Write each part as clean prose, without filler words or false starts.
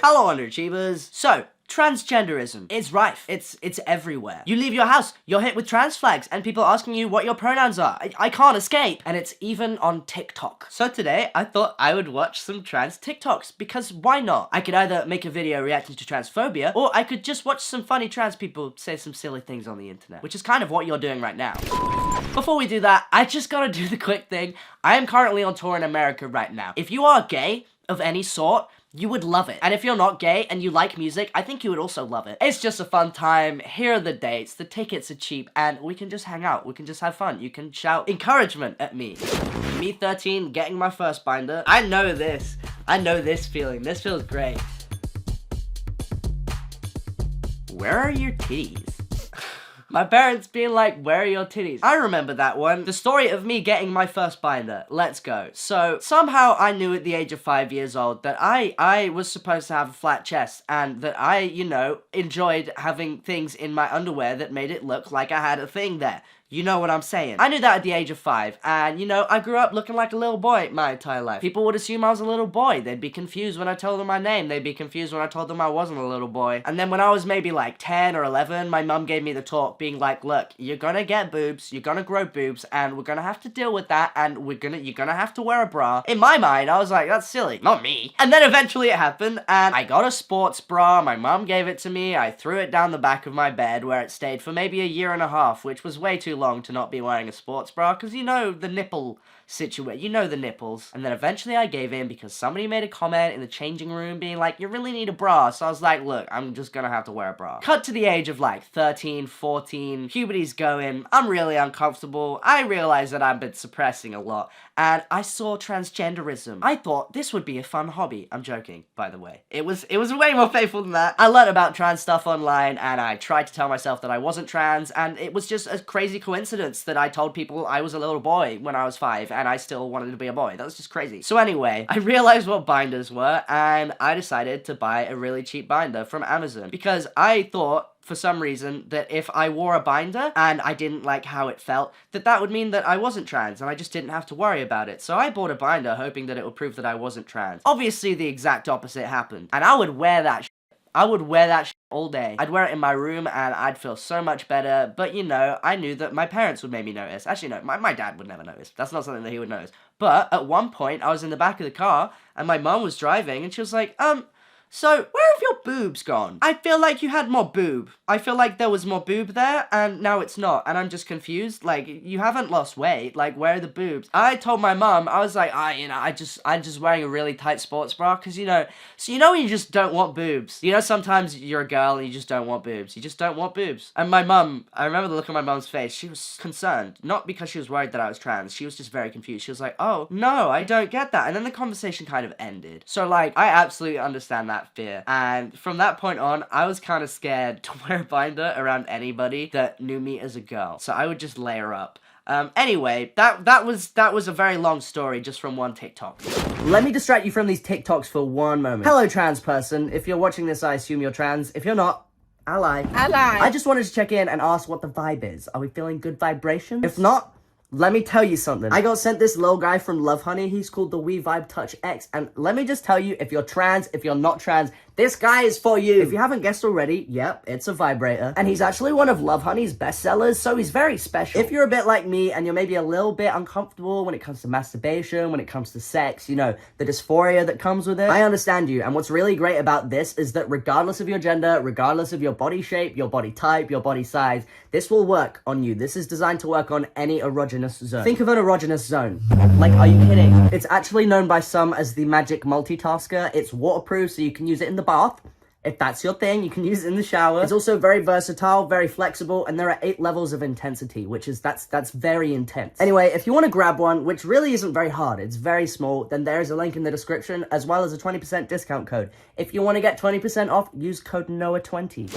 Hello, underachievers. So, transgenderism is rife. It's everywhere. You leave your house, you're hit with trans flags and people asking you what your pronouns are. I can't escape. And it's even on TikTok. So today, I thought I would watch some trans TikToks because why not? I could either make a video reacting to transphobia or I could just watch some funny trans people say some silly things on the internet, which is kind of what you're doing right now. Before we do that, I just gotta do the quick thing. I am currently on tour in America right now. If you are gay of any sort, you would love it. And if you're not gay and you like music, I think you would also love it. It's just a fun time. Here are the dates. The tickets are cheap and we can just hang out. We can just have fun. You can shout encouragement at me. Me 13, getting my first binder. I know this. I know this feeling. This feels great. Where are your titties? My parents being like, where are your titties? I remember that one. The story of me getting my first binder. Let's go. So, somehow I knew at the age of 5 years old that I was supposed to have a flat chest and that I, you know, enjoyed having things in my underwear that made it look like I had a thing there. You know what I'm saying. I knew that at the age of 5, and you know, I grew up looking like a little boy my entire life. People would assume I was a little boy. They'd be confused when I told them my name. They'd be confused when I told them I wasn't a little boy. And then when I was maybe like 10 or 11, my mum gave me the talk being like, look, you're gonna get boobs, you're gonna grow boobs, and we're gonna have to deal with that, and you're gonna have to wear a bra. In my mind, I was like, that's silly. Not me. And then eventually it happened, and I got a sports bra. My mum gave it to me. I threw it down the back of my bed where it stayed for maybe a year and a half, which was way too long to not be wearing a sports bra, because you know the nipple situation, you know the nipples. And then eventually I gave in because somebody made a comment in the changing room being like, you really need a bra. So I was like, look, I'm just gonna have to wear a bra. Cut to the age of like 13, 14, puberty's going, I'm really uncomfortable. I realized that I've been suppressing a lot, and I saw transgenderism. I thought this would be a fun hobby. I'm joking, by the way. It was way more painful than that. I learned about trans stuff online, and I tried to tell myself that I wasn't trans, and it was just a crazy coincidence that I told people I was a little boy when I was 5, and I still wanted to be a boy. That was just crazy. So anyway, I realized what binders were, and I decided to buy a really cheap binder from Amazon, because I thought, for some reason, that if I wore a binder and I didn't like how it felt, that would mean that I wasn't trans and I just didn't have to worry about it. So I bought a binder hoping that it would prove that I wasn't trans. Obviously, the exact opposite happened, and I would wear that shit. I would wear that shit all day. I'd wear it in my room and I'd feel so much better, but you know, I knew that my parents would maybe notice. Actually, no, my dad would never notice. That's not something that he would notice. But at one point, I was in the back of the car and my mom was driving and she was like, so, where have your boobs gone? I feel like you had more boob. I feel like there was more boob there, and now it's not, and I'm just confused. Like, you haven't lost weight. Like, where are the boobs? I told my mom, I was like, you know, I'm just wearing a really tight sports bra, because, you know, so you know when you just don't want boobs? You know, sometimes you're a girl and you just don't want boobs. You just don't want boobs. And my mom, I remember the look on my mom's face. She was concerned. Not because she was worried that I was trans. She was just very confused. She was like, oh, no, I don't get that. And then the conversation kind of ended. So, like, I absolutely understand that fear, and from that point on, I was kind of scared to wear a binder around anybody that knew me as a girl, so I would just layer up. Anyway, that was a very long story just from one TikTok. Let me distract you from these TikToks for one moment. Hello, trans person. If you're watching this, I assume you're trans. If you're not, ally. I just wanted to check in and ask what the vibe is. Are we feeling good vibrations? If not, let me tell you something. I got sent this little guy from Lovehoney. He's called the We Vibe Touch X. And let me just tell you, if you're trans, if you're not trans, this guy is for you. If you haven't guessed already, yep, it's a vibrator. And he's actually one of Lovehoney's bestsellers, so he's very special. If you're a bit like me and you're maybe a little bit uncomfortable when it comes to masturbation, when it comes to sex, you know, the dysphoria that comes with it, I understand you. And what's really great about this is that regardless of your gender, regardless of your body shape, your body type, your body size, this will work on you. This is designed to work on any erogenous zone. Think of an erogenous zone. Like, are you kidding? It's actually known by some as the magic multitasker. It's waterproof, so you can use it in the bath. If that's your thing, you can use it in the shower. It's also very versatile, very flexible, and there are 8 levels of intensity, which is, that's very intense. Anyway, if you want to grab one, which really isn't very hard, it's very small, then there is a link in the description, as well as a 20% discount code. If you want to get 20% off, use code Noah20.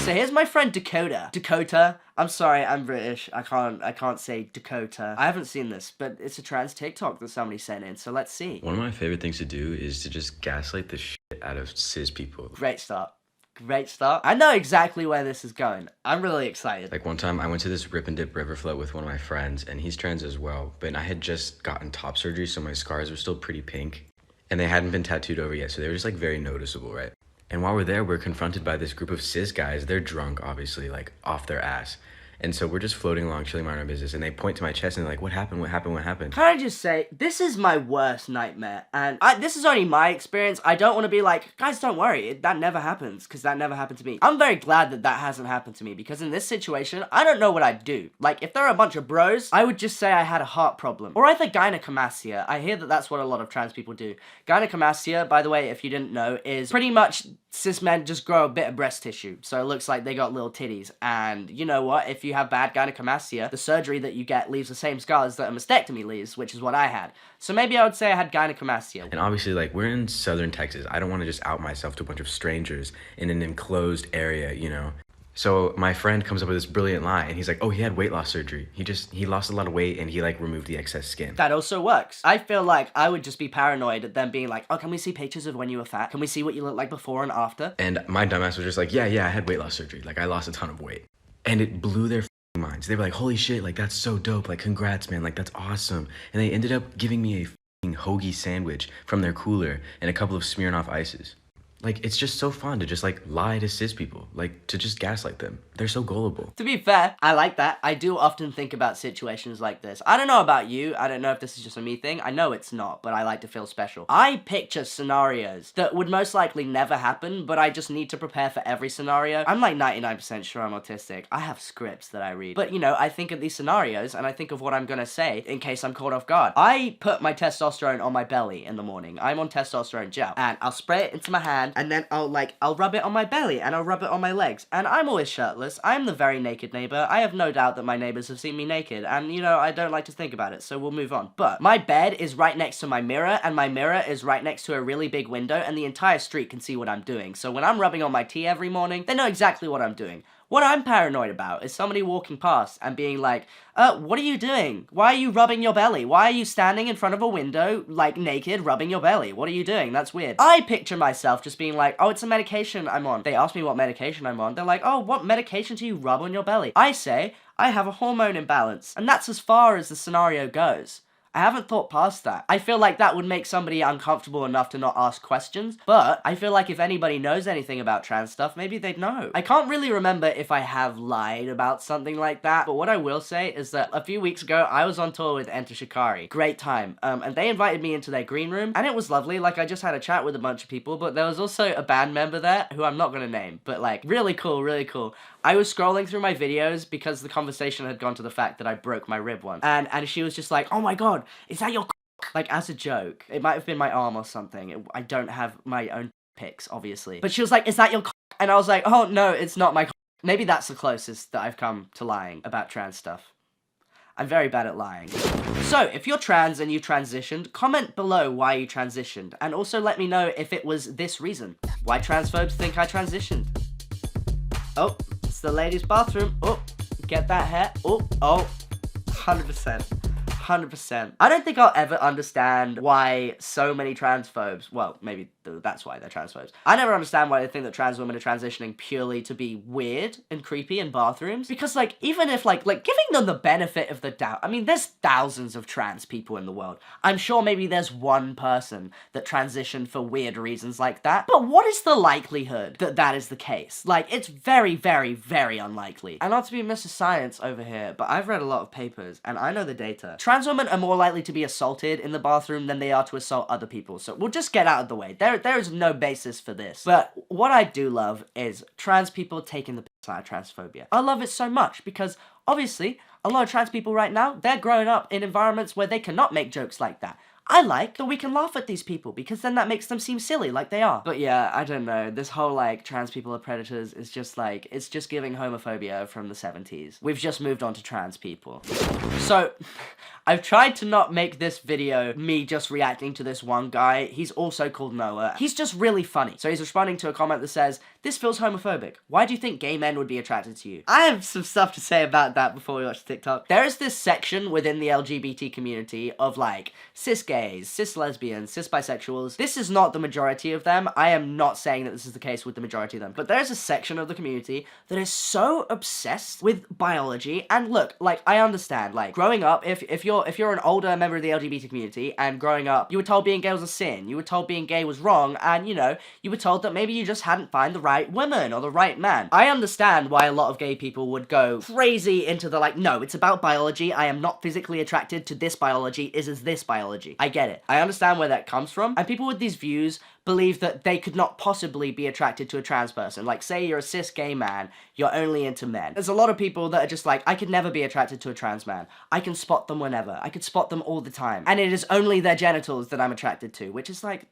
So here's my friend Dakota. Dakota, I'm sorry, I'm British. I can't say Dakota. I haven't seen this, but it's a trans TikTok that somebody sent in, so let's see. One of my favorite things to do is to just gaslight the shit out of cis people. Great start. Great start. I know exactly where this is going. I'm really excited. Like one time I went to this rip and dip river float with one of my friends, and he's trans as well, but I had just gotten top surgery, so my scars were still pretty pink, and they hadn't been tattooed over yet, so they were just like very noticeable, right? And while we're there, we're confronted by this group of cis guys. They're drunk, obviously, like off their ass. And so we're just floating along, chilling, minding our business, and they point to my chest and they're like, what happened, what happened, what happened? Can I just say, this is my worst nightmare, and this is only my experience. I don't want to be like, guys, don't worry, that never happens, because that never happened to me. I'm very glad that that hasn't happened to me, because in this situation, I don't know what I'd do. Like, if there are a bunch of bros, I would just say I had a heart problem. Or either gynecomastia. I hear that that's what a lot of trans people do. Gynecomastia, by the way, if you didn't know, is pretty much cis men just grow a bit of breast tissue, so it looks like they got little titties, and you know what, if you have bad gynecomastia, the surgery that you get leaves the same scars that a mastectomy leaves, which is what I had. So maybe I would say I had gynecomastia. And obviously, like, we're in southern Texas. I don't want to just out myself to a bunch of strangers in an enclosed area, you know? So my friend comes up with this brilliant lie, and he's like, oh, he had weight loss surgery. He lost a lot of weight, and he, like, removed the excess skin. That also works. I feel like I would just be paranoid at them being like, oh, can we see pictures of when you were fat? Can we see what you look like before and after? And my dumbass was just like, yeah, I had weight loss surgery. Like, I lost a ton of weight. And it blew their minds. They were like, holy shit, like, that's so dope. Like, congrats, man. Like, that's awesome. And they ended up giving me a hoagie sandwich from their cooler and a couple of Smirnoff ices. Like, it's just so fun to just, like, lie to cis people. Like, to just gaslight them. They're so gullible. To be fair, I like that. I do often think about situations like this. I don't know about you. I don't know if this is just a me thing. I know it's not, but I like to feel special. I picture scenarios that would most likely never happen, but I just need to prepare for every scenario. I'm like 99% sure I'm autistic. I have scripts that I read. But, you know, I think of these scenarios, and I think of what I'm gonna say in case I'm caught off guard. I put my testosterone on my belly in the morning. I'm on testosterone gel, and I'll spray it into my hand, and then I'll rub it on my belly, and I'll rub it on my legs, and I'm always shirtless. I'm the very naked neighbor. I have no doubt that my neighbors have seen me naked, and, you know, I don't like to think about it, so we'll move on. But my bed is right next to my mirror, and my mirror is right next to a really big window, and the entire street can see what I'm doing. So when I'm rubbing on my tea every morning, they know exactly what I'm doing. What I'm paranoid about is somebody walking past and being like, what are you doing? Why are you rubbing your belly? Why are you standing in front of a window, like, naked, rubbing your belly? What are you doing? That's weird. I picture myself just being like, oh, it's a medication I'm on. They ask me what medication I'm on. They're like, oh, what medication do you rub on your belly? I say, I have a hormone imbalance. And that's as far as the scenario goes. I haven't thought past that. I feel like that would make somebody uncomfortable enough to not ask questions, but I feel like if anybody knows anything about trans stuff, maybe they'd know. I can't really remember if I have lied about something like that, but what I will say is that a few weeks ago, I was on tour with Enter Shikari. Great time. And they invited me into their green room, and it was lovely. Like, I just had a chat with a bunch of people, but there was also a band member there, who I'm not gonna name, but, like, really cool, really cool. I was scrolling through my videos because the conversation had gone to the fact that I broke my rib once. And she was just like, oh my god, is that your like, as a joke. It might have been my arm or something. I don't have my own pics, obviously. But she was like, is that your And I was like, oh no, it's not my Maybe that's the closest that I've come to lying about trans stuff. I'm very bad at lying. So, if you're trans and you transitioned, comment below why you transitioned. And also let me know if it was this reason. Why transphobes think I transitioned. Oh, it's the ladies' bathroom. Oh, get that hair. Oh, 100%. 100%. I don't think I'll ever understand why so many transphobes, well, maybe that's why they're transphobes. I never understand why they think that trans women are transitioning purely to be weird and creepy in bathrooms. Because, like, even if, like giving them the benefit of the doubt, I mean, there's thousands of trans people in the world. I'm sure maybe there's one person that transitioned for weird reasons like that. But what is the likelihood that that is the case? Like, it's very, very, very unlikely. And not to be Mr. Science over here, but I've read a lot of papers, and I know the data. Trans women are more likely to be assaulted in the bathroom than they are to assault other people, so we'll just get out of the way. There is no basis for this. But what I do love is trans people taking the piss out of transphobia. I love it so much because, obviously, a lot of trans people right now, they're growing up in environments where they cannot make jokes like that. I like that we can laugh at these people, because then that makes them seem silly like they are. But yeah, I don't know, this whole, like, trans people are predators is just, like, it's just giving homophobia from the 70s. We've just moved on to trans people. So, I've tried to not make this video me just reacting to this one guy. He's also called Noah. He's just really funny. So he's responding to a comment that says, "This feels homophobic. Why do you think gay men would be attracted to you?" I have some stuff to say about that before we watch TikTok. There is this section within the LGBT community of, like, cis gays, cis lesbians, cis bisexuals. This is not the majority of them. I am not saying that this is the case with the majority of them. But there's a section of the community that is so obsessed with biology. And look, like, I understand, like, growing up, if you're you're an older member of the LGBT community and growing up, you were told being gay was a sin, you were told being gay was wrong, and you know, you were told that maybe you just hadn't found the right woman or the right man. I understand why a lot of gay people would go crazy into the like, no, it's about biology, I am not physically attracted to this biology, is this biology. I get it. I understand where that comes from, and people with these views believe that they could not possibly be attracted to a trans person. Like, say you're a cis gay man, you're only into men. There's a lot of people that are just like, I could never be attracted to a trans man. I can spot them whenever. I could spot them all the time. And it is only their genitals that I'm attracted to, which is like,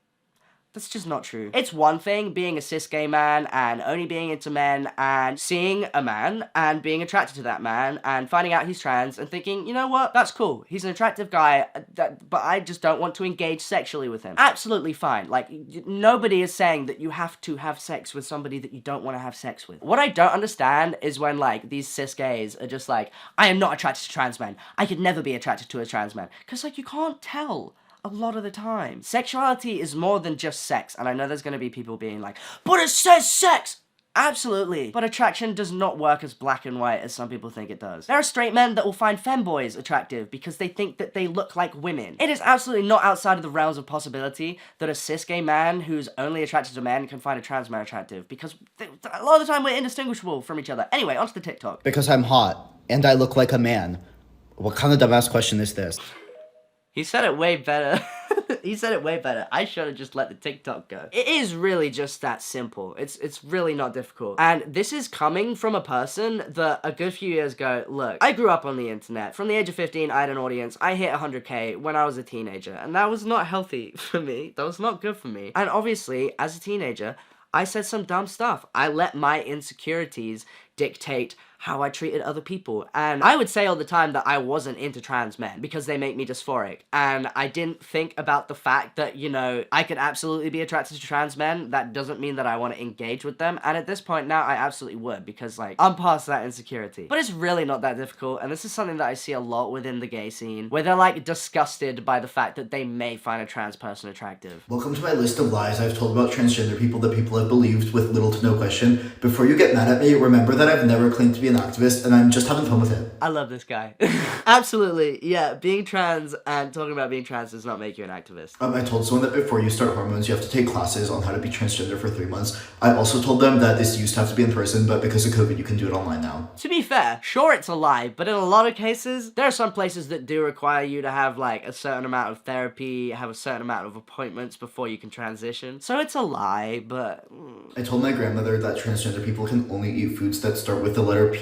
that's just not true. It's one thing being a cis gay man and only being into men and seeing a man and being attracted to that man and finding out he's trans and thinking, you know what, that's cool. He's an attractive guy, but I just don't want to engage sexually with him. Absolutely fine. Like, nobody is saying that you have to have sex with somebody that you don't want to have sex with. What I don't understand is when, like, these cis gays are just like, I am not attracted to trans men. I could never be attracted to a trans man. Because, like, you can't tell. A lot of the time. Sexuality is more than just sex, and I know there's gonna be people being like, but it says sex! Absolutely. But attraction does not work as black and white as some people think it does. There are straight men that will find femboys attractive because they think that they look like women. It is absolutely not outside of the realms of possibility that a cis gay man who's only attracted to men can find a trans man attractive, because a lot of the time we're indistinguishable from each other. Anyway, onto the TikTok. Because I'm hot, and I look like a man. What kind of dumbass question is this? He said it way better. He said it way better. I should have just let the TikTok go. It is really just that simple. It's really not difficult. And this is coming from a person that a good few years ago, look, I grew up on the internet. From the age of 15, I had an audience. I hit 100K when I was a teenager. And that was not healthy for me. That was not good for me. And obviously, as a teenager, I said some dumb stuff. I let my insecurities dictate how I treated other people. And I would say all the time that I wasn't into trans men because they make me dysphoric. And I didn't think about the fact that, you know, I could absolutely be attracted to trans men. That doesn't mean that I want to engage with them. And at this point now, I absolutely would, because, like, I'm past that insecurity. But it's really not that difficult. And this is something that I see a lot within the gay scene, where they're, like, disgusted by the fact that they may find a trans person attractive. Welcome to my list of lies I've told about transgender people that people have believed with little to no question. Before you get mad at me, remember that I've never claimed to be an activist, and I'm just having fun with it. I love this guy. Absolutely, yeah, being trans and talking about being trans does not make you an activist. I told someone that before you start hormones, you have to take classes on how to be transgender for 3 months. I also told them that this used to have to be in person, but because of COVID, you can do it online now. To be fair, sure it's a lie, but in a lot of cases, there are some places that do require you to have, like, a certain amount of therapy, have a certain amount of appointments before you can transition. So it's a lie, but... I told my grandmother that transgender people can only eat foods that start with the letter P.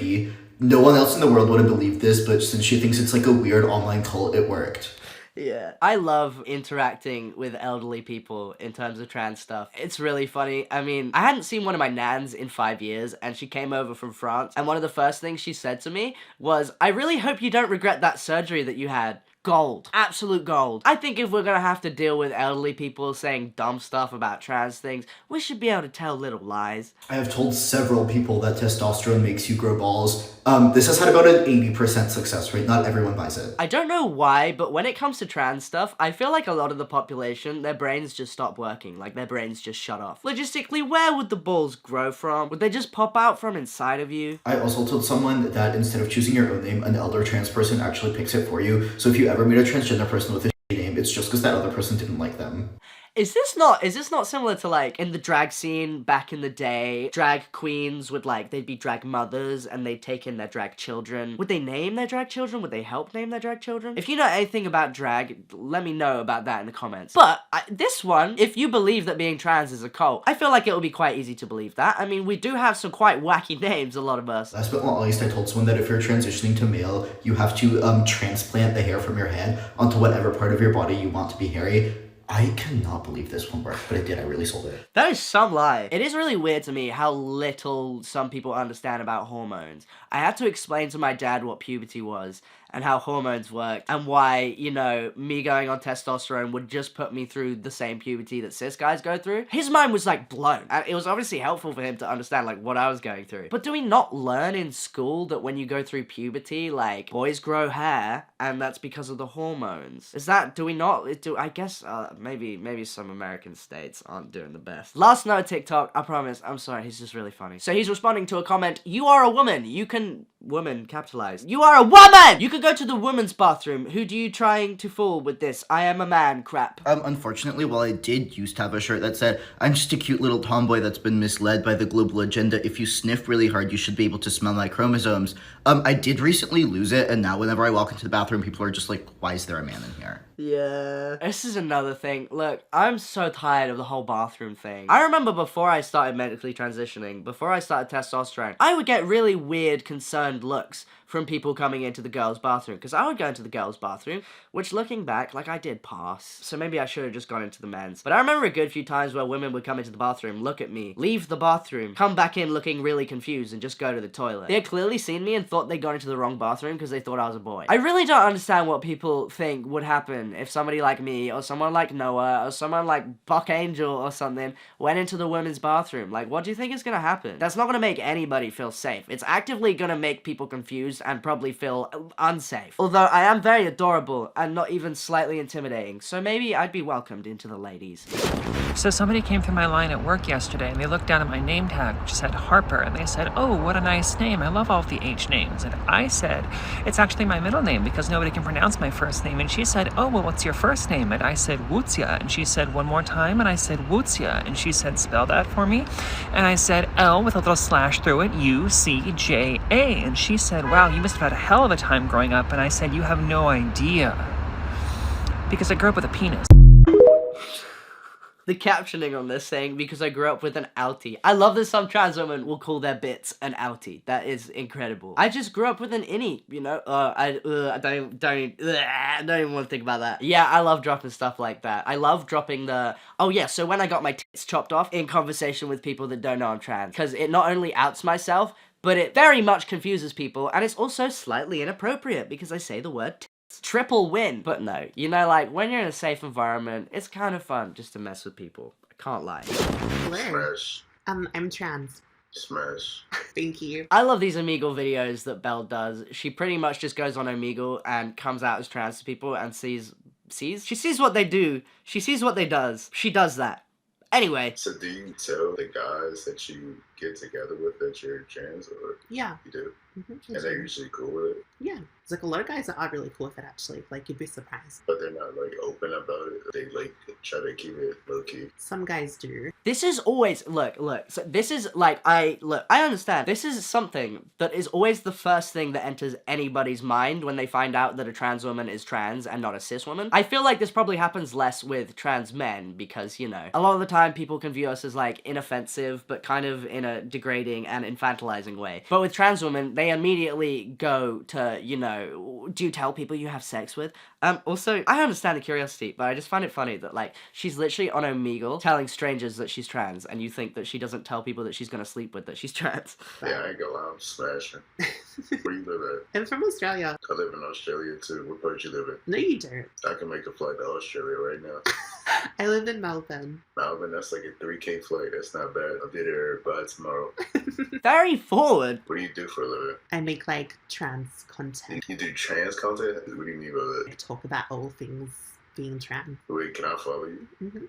No one else in the world would have believed this, but since she thinks it's like a weird online cult, it worked. Yeah. I love interacting with elderly people in terms of trans stuff. It's really funny. I mean, I hadn't seen one of my nans in 5 years, and she came over from France, and one of the first things she said to me was, I really hope you don't regret that surgery that you had. Gold. Absolute gold. I think if we're gonna have to deal with elderly people saying dumb stuff about trans things, we should be able to tell little lies. I have told several people that testosterone makes you grow balls. This has had about an 80% success rate. Not everyone buys it. I don't know why, but when it comes to trans stuff, I feel like a lot of the population, their brains just stop working. Like, their brains just shut off. Logistically, where would the balls grow from? Would they just pop out from inside of you? I also told someone that instead of choosing your own name, an elder trans person actually picks it for you. So if you ever meet a transgender person with a shitty name, it's just because that other person didn't like them. Is this not similar to, like, in the drag scene back in the day, drag queens would, like, they'd be drag mothers and they'd take in their drag children. Would they name their drag children? Would they help name their drag children? If you know anything about drag, let me know about that in the comments. But this one, if you believe that being trans is a cult, I feel like it will be quite easy to believe that. I mean, we do have some quite wacky names, a lot of us. Last but not least, I told someone that if you're transitioning to male, you have to transplant the hair from your head onto whatever part of your body you want to be hairy. I cannot believe this one worked, but it did. I really sold it. That is some lie. It is really weird to me how little some people understand about hormones. I had to explain to my dad what puberty was and how hormones worked and why, you know, me going on testosterone would just put me through the same puberty that cis guys go through. His mind was, like, blown. And it was obviously helpful for him to understand, like, what I was going through. But do we not learn in school that when you go through puberty, like, boys grow hair and that's because of the hormones? Do we not? I guess, maybe some American states aren't doing the best. Last note TikTok, I promise, I'm sorry, he's just really funny. So he's responding to a comment, you are a woman, you can woman capitalized. You are a woman! You could go to the woman's bathroom. Who do you trying to fool with this I am a man crap? Unfortunately, while I did used to have a shirt that said, I'm just a cute little tomboy that's been misled by the global agenda. If you sniff really hard, you should be able to smell my chromosomes. I did recently lose it, and now whenever I walk into the bathroom, people are just like, why is there a man in here? Yeah. This is another thing. Look, I'm so tired of the whole bathroom thing. I remember before I started medically transitioning, before I started testosterone, I would get really weird, concerned looks from people coming into the girls' bathroom, because I would go into the girls' bathroom, which looking back, like I did pass, so maybe I should have just gone into the men's. But I remember a good few times where women would come into the bathroom, look at me, leave the bathroom, come back in looking really confused and just go to the toilet. They had clearly seen me and thought they'd gone into the wrong bathroom because they thought I was a boy. I really don't understand what people think would happen if somebody like me, or someone like Noah, or someone like Buck Angel or something went into the women's bathroom. Like, what do you think is gonna happen? That's not gonna make anybody feel safe. It's actively gonna make people confused and probably feel unsafe. Although I am very adorable and not even slightly intimidating, so maybe I'd be welcomed into the ladies. So somebody came through my line at work yesterday and they looked down at my name tag, which said Harper, and they said, oh, what a nice name. I love all of the H names. And I said, it's actually my middle name because nobody can pronounce my first name. And she said, oh, well, what's your first name? And I said, Wutzia. And she said, one more time. And I said, Wutzia. And she said, spell that for me. And I said, L with a little slash through it, U-C-J-A. And she said, wow, you must have had a hell of a time growing up. And I said, you have no idea. Because I grew up with a penis. The captioning on this saying, because I grew up with an outie. I love that some trans women will call their bits an outie. That is incredible. I just grew up with an innie, you know? I don't even want to think about that. Yeah, I love dropping stuff like that. I love dropping the, oh yeah, so when I got my tits chopped off in conversation with people that don't know I'm trans, because it not only outs myself, but it very much confuses people, and it's also slightly inappropriate because I say the word triple win. But no, you know, like, when you're in a safe environment, it's kind of fun just to mess with people. I can't lie. Hello. Smash. I'm trans. Smash. Thank you. I love these Omegle videos that Belle does. She pretty much just goes on Omegle and comes out as trans to people and she sees what they do. She sees what they does. She does that. Anyway. So do you tell the guys that you get together with that you're trans, or Yeah. you do? Mm-hmm. And they're usually cool with it, Yeah. It's like a lot of guys are really cool with it, actually. Like, you'd be surprised. but they're not like open about it. They like try to keep it low key. Some guys do. This is always, look, so this is, like, I understand. This is something that is always the first thing that enters anybody's mind when they find out that a trans woman is trans and not a cis woman. I feel like this probably happens less with trans men because, you know, a lot of the time people can view us as, like, inoffensive, but kind of in a degrading and infantilizing way. But with trans women, they immediately go to, you know, do you tell people you have sex with? Also, I understand the curiosity, but I just find it funny that, like, she's literally on Omegle telling strangers that she's trans, and you think that she doesn't tell people that she's gonna sleep with that she's trans. Yeah, I ain't gonna lie, I'm smashing. Where you live I'm from Australia. at? I live in Australia too. What part you live in? No, you don't. I can make a flight to Australia right now. I live in Melbourne. Melbourne, that's like a 3K flight. That's not bad. I'll be there by tomorrow. Very forward. What do you do for a living? I make, like, trans content. You do trans content? What do you mean by that? I talk about all things being trans. Wait, can I follow you? Mm-hmm.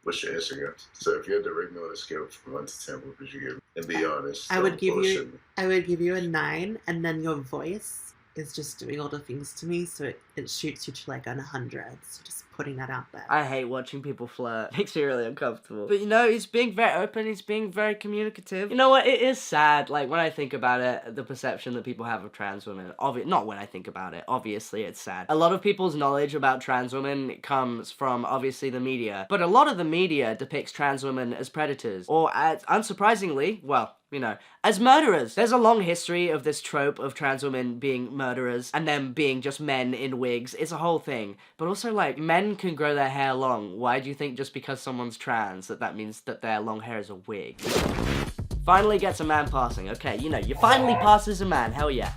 What's your Instagram? So if you had to rate me on a scale from 1 to 10, what would you give me? And be honest. I would don't give bullshit you. me. I would give you a 9, and then your voice is just doing all the things to me, so it shoots you to like an 100. So just putting that out there. I hate watching people flirt. Makes me really uncomfortable. But you know, he's being very open, he's being very communicative. You know what, it is sad, like, when I think about it, the perception that people have of trans women. Not when I think about it, obviously it's sad. A lot of people's knowledge about trans women comes from, obviously, the media. But a lot of the media depicts trans women as predators. Or, as, unsurprisingly, well, you know, as murderers. There's a long history of this trope of trans women being murderers and them being just men in wigs. It's a whole thing. But also, like, men can grow their hair long. Why do you think just because someone's trans that means that their long hair is a wig? Finally gets a man passing. Okay, you know, you finally pass as a man. Hell yeah.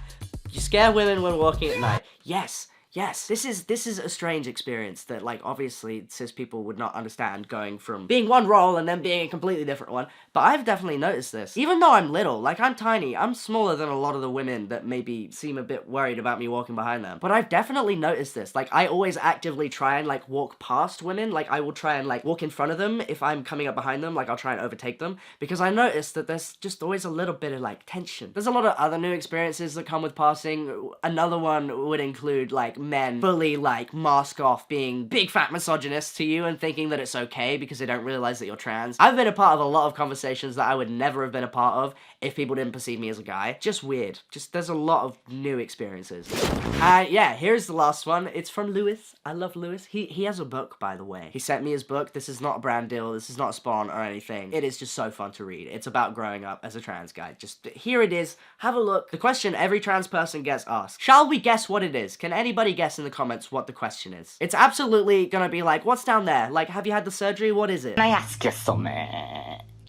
You scare women when walking at night. Yes. yes, this is a strange experience that, like, obviously cis people would not understand, going from being one role and then being a completely different one, but I've definitely noticed this. Even though I'm little, like, I'm tiny, I'm smaller than a lot of the women that maybe seem a bit worried about me walking behind them, but I've definitely noticed this. Like, I always actively try and, like, walk past women. Like, I will try and, like, walk in front of them if I'm coming up behind them. Like, I'll try and overtake them, because I noticed that there's just always a little bit of, like, tension. There's a lot of other new experiences that come with passing. Another one would include, like, men fully, like, mask off, being big fat misogynists to you and thinking that it's okay because they don't realize that you're trans. I've been a part of a lot of conversations that I would never have been a part of if people didn't perceive me as a guy. Just weird. Just, there's a lot of new experiences. Yeah, here's the last one. It's from Lewis. I love Lewis. He has a book, by the way. He sent me his book. This is not a brand deal. This is not a spawn or anything. It is just so fun to read. It's about growing up as a trans guy. Just, here it is. Have a look. The question every trans person gets asked. Shall we guess what it is? Can anybody guess in the comments what the question is? It's absolutely gonna be like, what's down there? Like, have you had the surgery? What is it? Can I ask you something?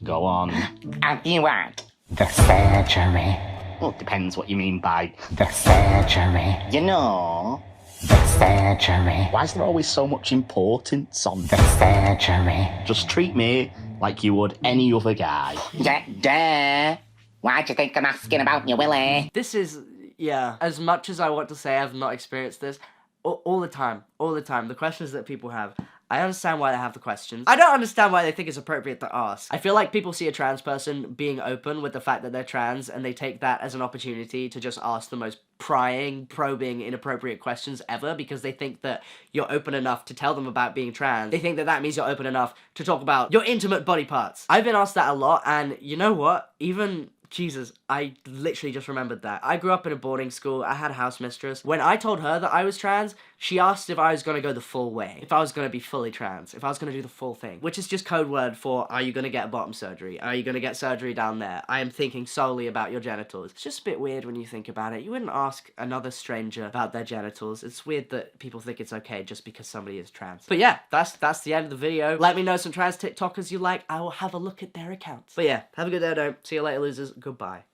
Go on. Have you had the surgery? Well, it depends what you mean by The surgery. you know. The surgery. Why is there always so much importance on The surgery. Just treat me like you would any other guy. Yeah, duh. Why do you think I'm asking about you, Willie? This is, yeah, as much as I want to say I've not experienced this, all the time, the questions that people have, I understand why they have the questions. I don't understand why they think it's appropriate to ask. I feel like people see a trans person being open with the fact that they're trans, and they take that as an opportunity to just ask the most prying, probing, inappropriate questions ever, because they think that you're open enough to tell them about being trans. They think that that means you're open enough to talk about your intimate body parts. I've been asked that a lot, and you know what? Even... Jesus, I literally just remembered that. I grew up in a boarding school. I had a house mistress. When I told her that I was trans, she asked if I was gonna go the full way. If I was gonna be fully trans. If I was gonna do the full thing. Which is just code word for, are you gonna get bottom surgery? Are you gonna get surgery down there? I am thinking solely about your genitals. It's just a bit weird when you think about it. You wouldn't ask another stranger about their genitals. It's weird that people think it's okay just because somebody is trans. But yeah, that's the end of the video. Let me know some trans TikTokers you like. I will have a look at their accounts. But yeah, have a good day, though. See you later, losers. Goodbye.